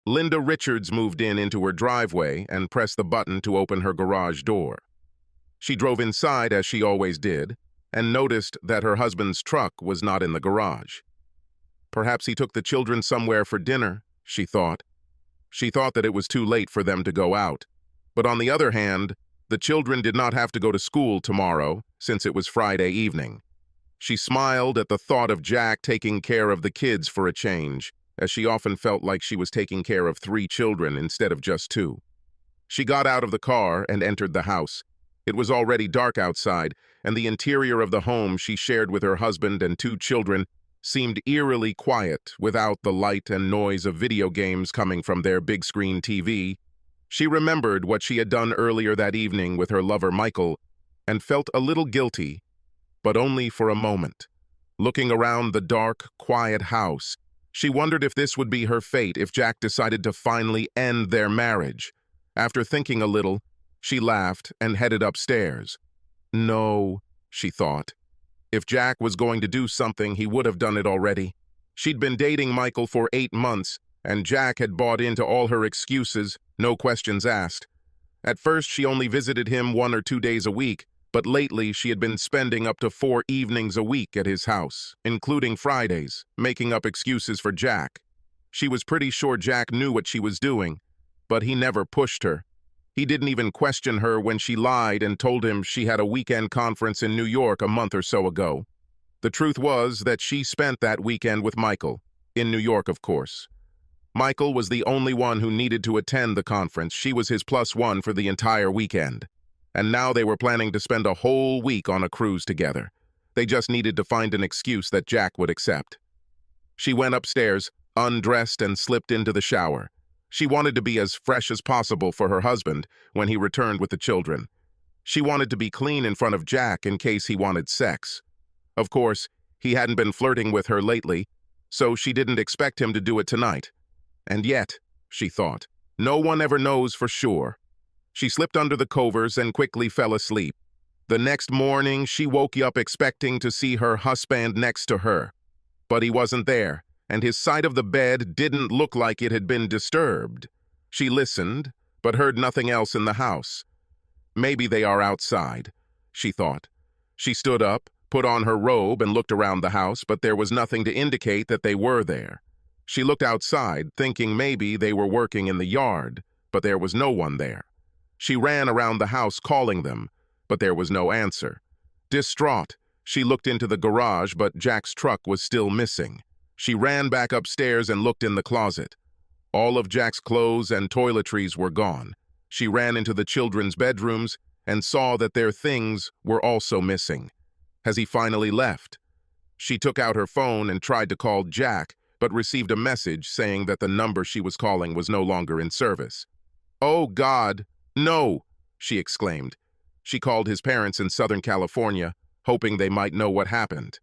Linda Richards moved into her driveway and pressed the button to open her garage door. She drove inside as she always did and noticed that her husband's truck was not in the garage. Perhaps he took the children somewhere for dinner, she thought. She thought that it was too late for them to go out. But on the other hand, the children did not have to go to school tomorrow since it was Friday evening. She smiled at the thought of Jack taking care of the kids for a change, as she often felt like she was taking care of 3 children instead of just 2. She got out of the car and entered the house. It was already dark outside, and the interior of the home she shared with her husband and 2 children seemed eerily quiet without the light and noise of video games coming from their big-screen TV. She remembered what she had done earlier that evening with her lover Michael and felt a little guilty, but only for a moment. Looking around the dark, quiet house, she wondered if this would be her fate if Jack decided to finally end their marriage. After thinking a little, she laughed and headed upstairs. No, she thought. If Jack was going to do something, he would have done it already. She'd been dating Michael for 8 months, and Jack had bought into all her excuses, no questions asked. At first, she only visited him 1 or 2 days a week, but lately she had been spending up to 4 evenings a week at his house, including Fridays, making up excuses for Jack. She was pretty sure Jack knew what she was doing, but he never pushed her. He didn't even question her when she lied and told him she had a weekend conference in New York a month or so ago. The truth was that she spent that weekend with Michael, in New York, of course. Michael was the only one who needed to attend the conference. She was his +1 for the entire weekend. And now they were planning to spend a whole week on a cruise together. They just needed to find an excuse that Jack would accept. She went upstairs, undressed, and slipped into the shower. She wanted to be as fresh as possible for her husband when he returned with the children. She wanted to be clean in front of Jack in case he wanted sex. Of course, he hadn't been flirting with her lately, so she didn't expect him to do it tonight. And yet, she thought, no one ever knows for sure. She slipped under the covers and quickly fell asleep. The next morning, she woke up expecting to see her husband next to her. But he wasn't there, and his side of the bed didn't look like it had been disturbed. She listened, but heard nothing else in the house. Maybe they are outside, she thought. She stood up, put on her robe, and looked around the house, but there was nothing to indicate that they were there. She looked outside, thinking maybe they were working in the yard, but there was no one there. She ran around the house calling them, but there was no answer. Distraught, she looked into the garage, but Jack's truck was still missing. She ran back upstairs and looked in the closet. All of Jack's clothes and toiletries were gone. She ran into the children's bedrooms and saw that their things were also missing. Has he finally left? She took out her phone and tried to call Jack, but received a message saying that the number she was calling was no longer in service. "Oh, God, no!" she exclaimed. She called his parents in Southern California, hoping they might know what happened.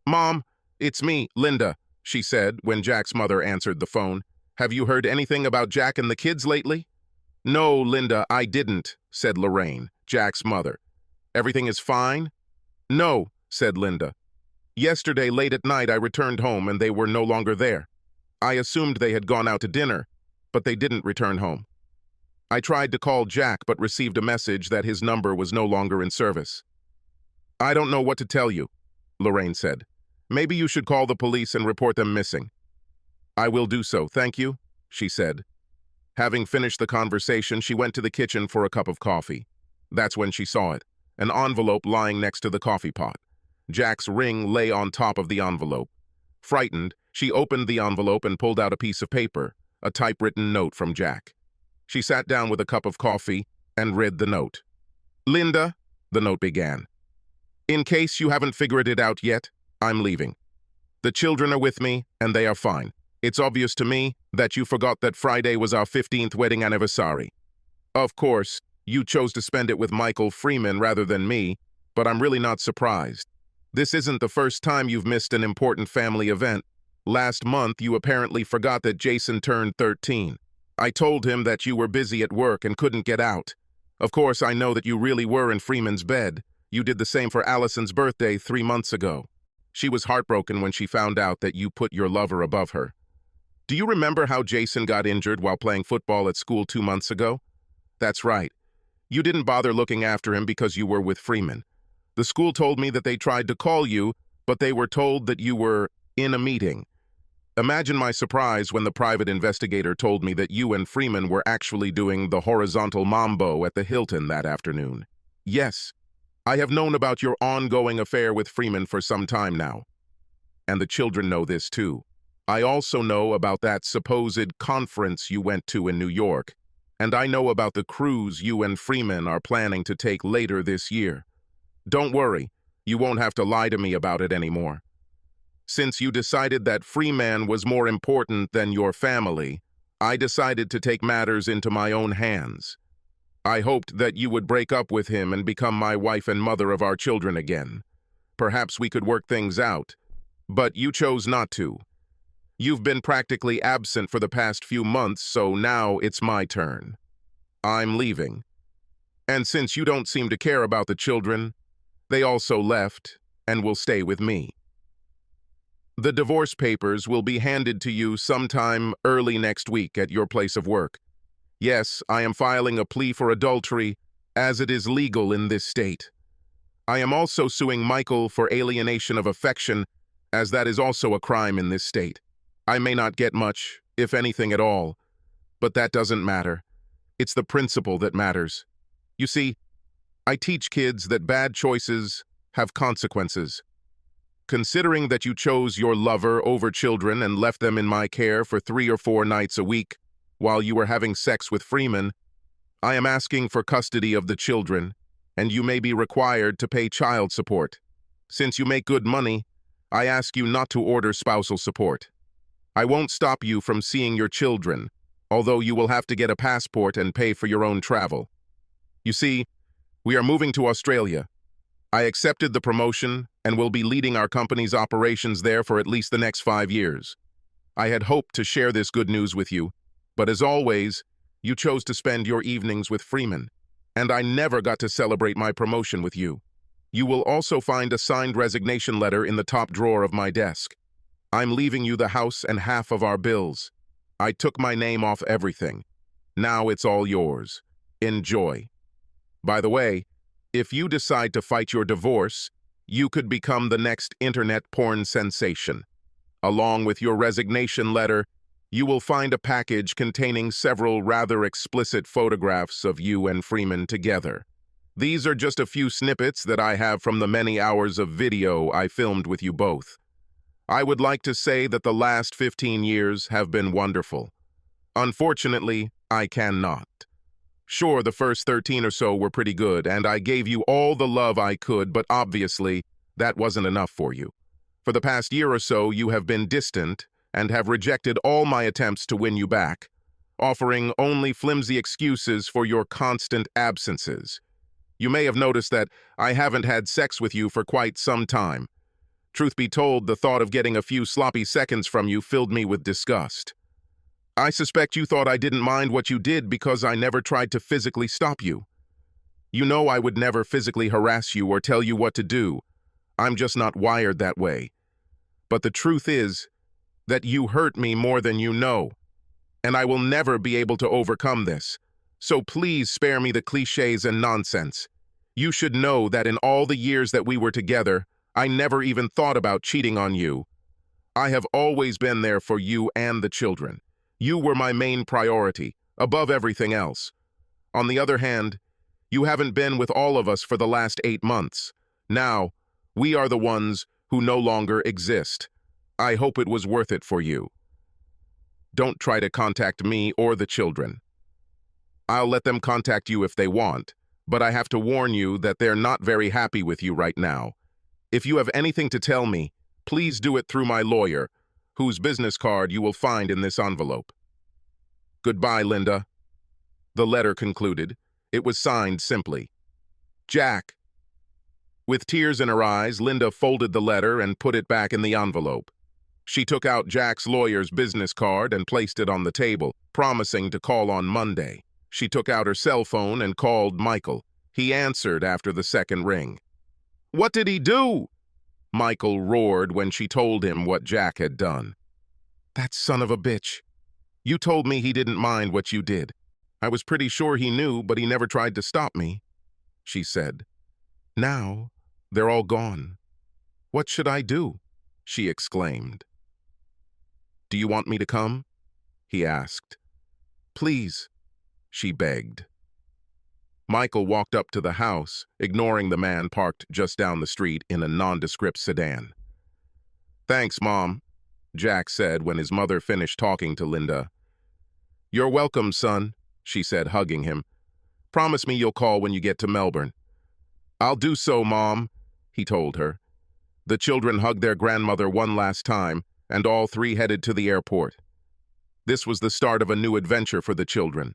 "Mom, it's me, Linda," she said when Jack's mother answered the phone. "Have you heard anything about Jack and the kids lately?" "No, Linda, I didn't," said Lorraine, Jack's mother. "Everything is fine?" "No," said Linda. "Yesterday, late at night, I returned home and they were no longer there. I assumed they had gone out to dinner, but they didn't return home. I tried to call Jack but received a message that his number was no longer in service." "I don't know what to tell you," Lorraine said. "Maybe you should call the police and report them missing." "I will do so, thank you," she said. Having finished the conversation, she went to the kitchen for a cup of coffee. That's when she saw it, an envelope lying next to the coffee pot. Jack's ring lay on top of the envelope. Frightened, she opened the envelope and pulled out a piece of paper, a typewritten note from Jack. She sat down with a cup of coffee and read the note. "Linda," the note began, "in case you haven't figured it out yet, I'm leaving. The children are with me, and they are fine. It's obvious to me that you forgot that Friday was our 15th wedding anniversary. Of course, you chose to spend it with Michael Freeman rather than me, but I'm really not surprised. This isn't the first time you've missed an important family event. Last month, you apparently forgot that Jason turned 13. I told him that you were busy at work and couldn't get out. Of course, I know that you really were in Freeman's bed. You did the same for Allison's birthday 3 months ago. She was heartbroken when she found out that you put your lover above her. Do you remember how Jason got injured while playing football at school 2 months ago? That's right. You didn't bother looking after him because you were with Freeman. The school told me that they tried to call you, but they were told that you were in a meeting. Imagine my surprise when the private investigator told me that you and Freeman were actually doing the horizontal mambo at the Hilton that afternoon. Yes, I have known about your ongoing affair with Freeman for some time now. And the children know this too. I also know about that supposed conference you went to in New York, and I know about the cruise you and Freeman are planning to take later this year. Don't worry, you won't have to lie to me about it anymore. Since you decided that Freeman was more important than your family, I decided to take matters into my own hands. I hoped that you would break up with him and become my wife and mother of our children again. Perhaps we could work things out, but you chose not to. You've been practically absent for the past few months, so now it's my turn. I'm leaving. And since you don't seem to care about the children, they also left and will stay with me. The divorce papers will be handed to you sometime early next week at your place of work. Yes, I am filing a plea for adultery, as it is legal in this state. I am also suing Michael for alienation of affection, as that is also a crime in this state. I may not get much, if anything at all, but that doesn't matter. It's the principle that matters. You see, I teach kids that bad choices have consequences. Considering that you chose your lover over children and left them in my care for 3 or 4 nights a week while you were having sex with Freeman, I am asking for custody of the children, and you may be required to pay child support. Since you make good money, I ask you not to order spousal support. I won't stop you from seeing your children, although you will have to get a passport and pay for your own travel. You see, we are moving to Australia. I accepted the promotion and will be leading our company's operations there for at least the next 5 years. I had hoped to share this good news with you, but as always, you chose to spend your evenings with Freeman, and I never got to celebrate my promotion with you. You will also find a signed resignation letter in the top drawer of my desk. I'm leaving you the house and half of our bills. I took my name off everything. Now it's all yours. Enjoy. By the way, if you decide to fight your divorce, you could become the next internet porn sensation. Along with your resignation letter, you will find a package containing several rather explicit photographs of you and Freeman together. These are just a few snippets that I have from the many hours of video I filmed with you both. I would like to say that the last 15 years have been wonderful. Unfortunately, I cannot. Sure, the first 13 or so were pretty good, and I gave you all the love I could, but obviously, that wasn't enough for you. For the past year or so, you have been distant and have rejected all my attempts to win you back, offering only flimsy excuses for your constant absences. You may have noticed that I haven't had sex with you for quite some time. Truth be told, the thought of getting a few sloppy seconds from you filled me with disgust. I suspect you thought I didn't mind what you did because I never tried to physically stop you. You know I would never physically harass you or tell you what to do. I'm just not wired that way. But the truth is that you hurt me more than you know, and I will never be able to overcome this. So please spare me the cliches and nonsense. You should know that in all the years that we were together, I never even thought about cheating on you. I have always been there for you and the children. You were my main priority, above everything else. On the other hand, you haven't been with all of us for the last 8 months. Now, we are the ones who no longer exist. I hope it was worth it for you. Don't try to contact me or the children. I'll let them contact you if they want, but I have to warn you that they're not very happy with you right now. If you have anything to tell me, please do it through my lawyer, whose business card you will find in this envelope. Goodbye, Linda. The letter concluded. It was signed simply, Jack. With tears in her eyes, Linda folded the letter and put it back in the envelope. She took out Jack's lawyer's business card and placed it on the table, promising to call on Monday. She took out her cell phone and called Michael. He answered after the second ring. What did he do? Michael roared when she told him what Jack had done. That son of a bitch. You told me he didn't mind what you did. I was pretty sure he knew, but he never tried to stop me, she said. Now, they're all gone. What should I do? She exclaimed. Do you want me to come? He asked. Please, she begged. Michael walked up to the house, ignoring the man parked just down the street in a nondescript sedan. Thanks, Mom, Jack said when his mother finished talking to Linda. You're welcome, son, she said, hugging him. Promise me you'll call when you get to Melbourne. I'll do so, Mom, he told her. The children hugged their grandmother one last time, and all three headed to the airport. This was the start of a new adventure for the children.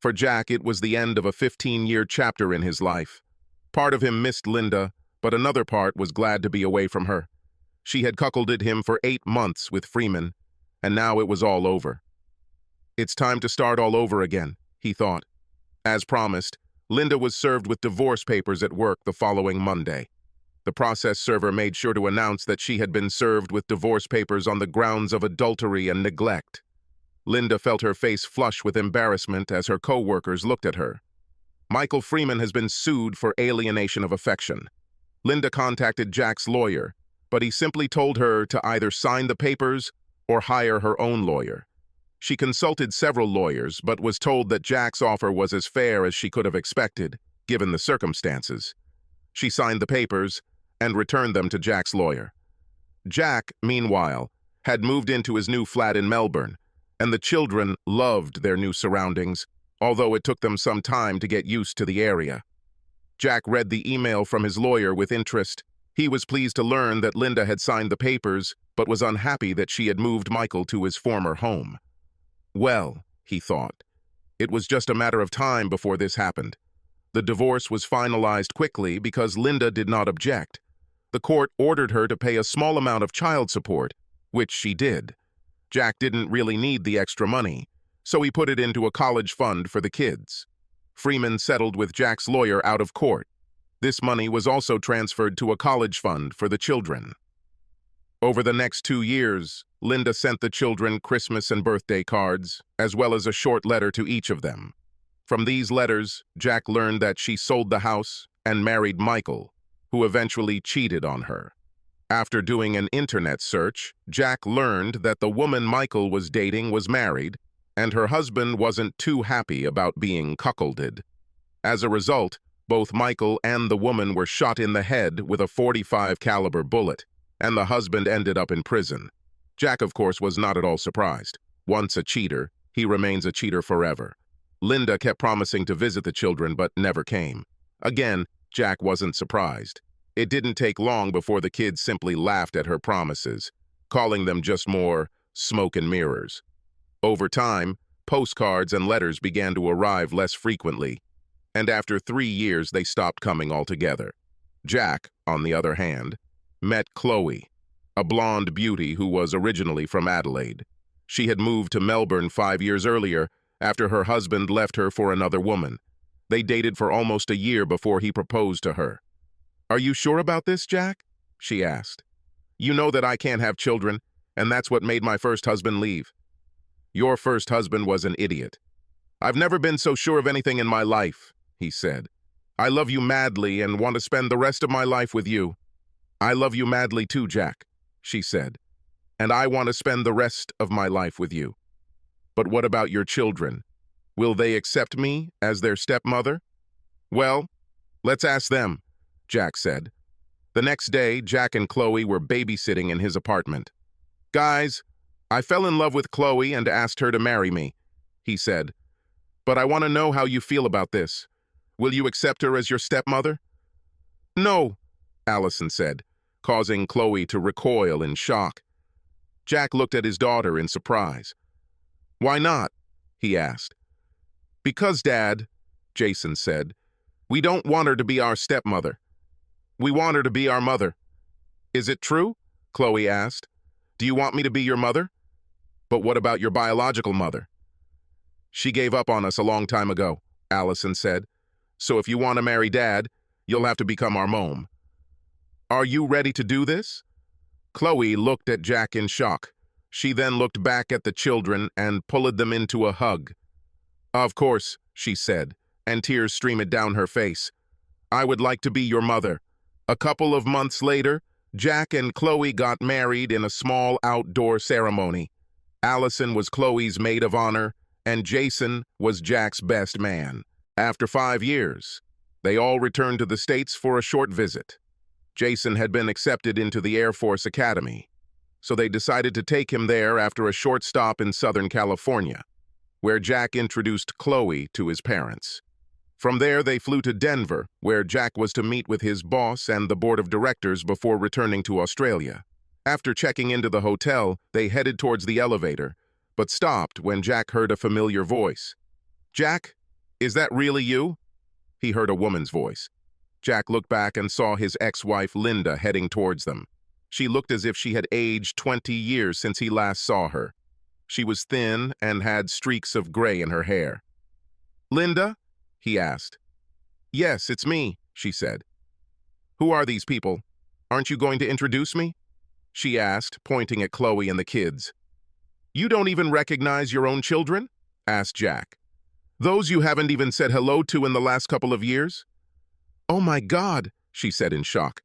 For Jack, it was the end of a 15-year chapter in his life. Part of him missed Linda, but another part was glad to be away from her. She had cuckolded him for 8 months with Freeman, and now it was all over. It's time to start all over again, he thought. As promised, Linda was served with divorce papers at work the following Monday. The process server made sure to announce that she had been served with divorce papers on the grounds of adultery and neglect. Linda felt her face flush with embarrassment as her co-workers looked at her. Michael Freeman has been sued for alienation of affection. Linda contacted Jack's lawyer, but he simply told her to either sign the papers or hire her own lawyer. She consulted several lawyers, but was told that Jack's offer was as fair as she could have expected, given the circumstances. She signed the papers and returned them to Jack's lawyer. Jack, meanwhile, had moved into his new flat in Melbourne, and the children loved their new surroundings, although it took them some time to get used to the area. Jack read the email from his lawyer with interest. He was pleased to learn that Linda had signed the papers, but was unhappy that she had moved Michael to his former home. Well, he thought, it was just a matter of time before this happened. The divorce was finalized quickly because Linda did not object. The court ordered her to pay a small amount of child support, which she did. Jack didn't really need the extra money, so he put it into a college fund for the kids. Freeman settled with Jack's lawyer out of court. This money was also transferred to a college fund for the children. Over the next 2 years, Linda sent the children Christmas and birthday cards, as well as a short letter to each of them. From these letters, Jack learned that she sold the house and married Michael, who eventually cheated on her. After doing an internet search, Jack learned that the woman Michael was dating was married, and her husband wasn't too happy about being cuckolded. As a result, both Michael and the woman were shot in the head with a .45 caliber bullet, and the husband ended up in prison. Jack, of course, was not at all surprised. Once a cheater, he remains a cheater forever. Linda kept promising to visit the children, but never came. Again, Jack wasn't surprised. It didn't take long before the kids simply laughed at her promises, calling them just more smoke and mirrors. Over time, postcards and letters began to arrive less frequently, and after 3 years they stopped coming altogether. Jack, on the other hand, met Chloe, a blonde beauty who was originally from Adelaide. She had moved to Melbourne 5 years earlier after her husband left her for another woman. They dated for almost a year before he proposed to her. Are you sure about this, Jack? She asked. You know that I can't have children, and that's what made my first husband leave. Your first husband was an idiot. I've never been so sure of anything in my life, he said. I love you madly and want to spend the rest of my life with you. I love you madly too, Jack, she said, and I want to spend the rest of my life with you. But what about your children? Will they accept me as their stepmother? Well, let's ask them, Jack said. The next day, Jack and Chloe were babysitting in his apartment. Guys, I fell in love with Chloe and asked her to marry me, he said. But I want to know how you feel about this. Will you accept her as your stepmother? No, Allison said, causing Chloe to recoil in shock. Jack looked at his daughter in surprise. Why not? He asked. Because, Dad, Jason said, we don't want her to be our stepmother. We want her to be our mother. Is it true? Chloe asked. Do you want me to be your mother? But what about your biological mother? She gave up on us a long time ago, Allison said. So if you want to marry Dad, you'll have to become our mom. Are you ready to do this? Chloe looked at Jack in shock. She then looked back at the children and pulled them into a hug. "Of course," she said, and tears streamed down her face. "I would like to be your mother." A couple of months later, Jack and Chloe got married in a small outdoor ceremony. Allison was Chloe's maid of honor, and Jason was Jack's best man. After 5 years, they all returned to the States for a short visit. Jason had been accepted into the Air Force Academy, so they decided to take him there after a short stop in Southern California, where Jack introduced Chloe to his parents. From there, they flew to Denver, where Jack was to meet with his boss and the board of directors before returning to Australia. After checking into the hotel, they headed towards the elevator, but stopped when Jack heard a familiar voice. "Jack, is that really you?" He heard a woman's voice. Jack looked back and saw his ex-wife Linda heading towards them. She looked as if she had aged 20 years since he last saw her. She was thin and had streaks of gray in her hair. "Linda?" he asked. "Yes, it's me," she said. "Who are these people? Aren't you going to introduce me?" she asked, pointing at Chloe and the kids. "You don't even recognize your own children?" asked Jack. "Those you haven't even said hello to in the last couple of years?" "Oh my God," she said in shock.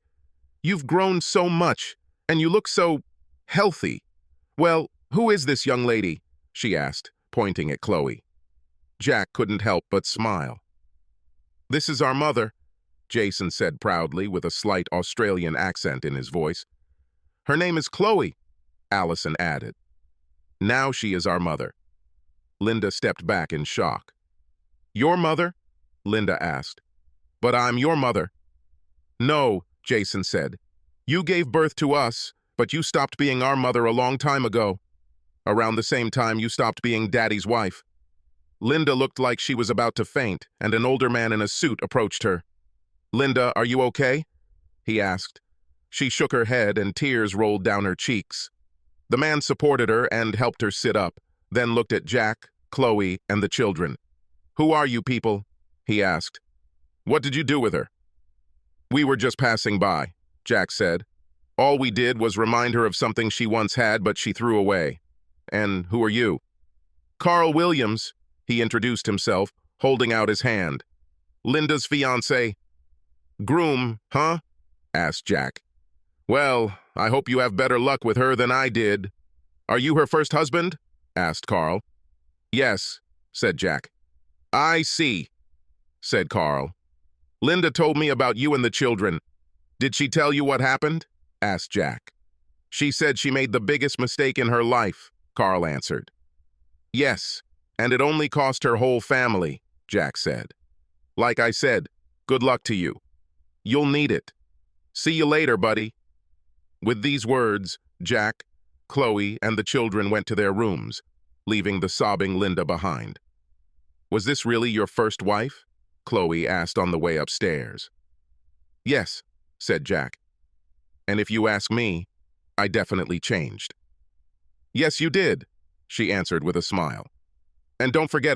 "You've grown so much, and you look so healthy. Well, who is this young lady?" she asked, pointing at Chloe. Jack couldn't help but smile. "This is our mother," Jason said proudly with a slight Australian accent in his voice. "Her name is Chloe," Allison added. "Now she is our mother." Linda stepped back in shock. "Your mother?" Linda asked. "But I'm your mother." "No," Jason said. "You gave birth to us, but you stopped being our mother a long time ago. Around the same time you stopped being Daddy's wife." Linda looked like she was about to faint, and an older man in a suit approached her. "Linda, are you okay?" he asked. She shook her head and tears rolled down her cheeks. The man supported her and helped her sit up, then looked at Jack, Chloe, and the children. "Who are you people?" he asked. "What did you do with her?" "We were just passing by," Jack said. "All we did was remind her of something she once had but she threw away." "And who are you?" "Carl Williams," he introduced himself, holding out his hand. "Linda's fiancé." "Groom, huh?" asked Jack. "Well, I hope you have better luck with her than I did." "Are you her first husband?" asked Carl. "Yes," said Jack. "I see," said Carl. "Linda told me about you and the children. Did she tell you what happened?" asked Jack. "She said she made the biggest mistake in her life," Carl answered. "Yes, and it only cost her whole family," Jack said. "Like I said, good luck to you. You'll need it. See you later, buddy." With these words, Jack, Chloe, and the children went to their rooms, leaving the sobbing Linda behind. "Was this really your first wife?" Chloe asked on the way upstairs. "Yes," said Jack. "And if you ask me, I definitely changed." "Yes, you did," she answered with a smile. "And don't forget